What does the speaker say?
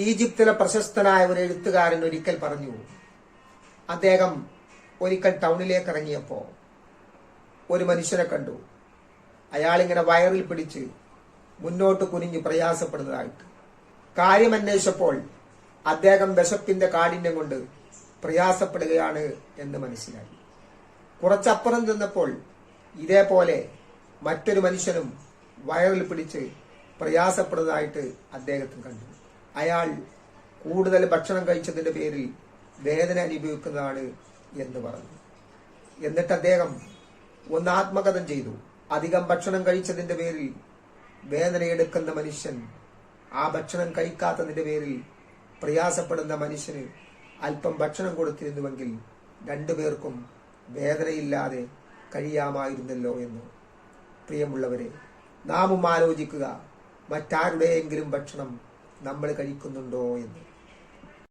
ഈജിപ്തിലെ പ്രശസ്തനായ ഒരു എഴുത്തുകാരൻ ഒരിക്കൽ പറഞ്ഞു, അദ്ദേഹം ഒരിക്കൽ ടൗണിലേക്ക് ഇറങ്ങിയപ്പോ ഒരു മനുഷ്യനെ കണ്ടു. അയാളിങ്ങനെ വയറിൽ പിടിച്ച് മുന്നോട്ട് കുനിഞ്ഞ് പ്രയാസപ്പെടുന്നതായിട്ട്. കാര്യമന്വേഷിച്ചപ്പോൾ അദ്ദേഹം വിശപ്പിന്റെ കാഠിന്യം കൊണ്ട് പ്രയാസപ്പെടുകയാണ് എന്ന് മനസ്സിലായി. കുറച്ചപ്പുറം ചെന്നപ്പോൾ ഇതേപോലെ മറ്റൊരു മനുഷ്യനും വയറിൽ പിടിച്ച് പ്രയാസപ്പെടുന്നതായിട്ട് അദ്ദേഹത്തിന് കണ്ടു. അയാൾ കൂടുതൽ ഭക്ഷണം കഴിച്ചതിന്റെ പേരിൽ വേദന അനുഭവിക്കുന്നതാണ് എന്ന് പറഞ്ഞു. എന്നിട്ട് അദ്ദേഹം ഒന്ന് ആത്മകഥം ചെയ്തു. അധികം ഭക്ഷണം കഴിച്ചതിന്റെ പേരിൽ വേദനയെടുക്കുന്ന മനുഷ്യൻ ആ ഭക്ഷണം കഴിക്കാത്തതിന്റെ പേരിൽ പ്രയാസപ്പെടുന്ന മനുഷ്യന് അല്പം ഭക്ഷണം കൊടുത്തിരുന്നുവെങ്കിൽ രണ്ടുപേർക്കും വേദനയില്ലാതെ കഴിയാമായിരുന്നല്ലോ എന്ന്. പ്രിയമുള്ളവരെ, നാമും ആലോചിക്കുക, മറ്റാരുടെയെങ്കിലും ഭക്ഷണം നമ്മൾ കഴിക്കുന്നുണ്ടോ എന്ന്.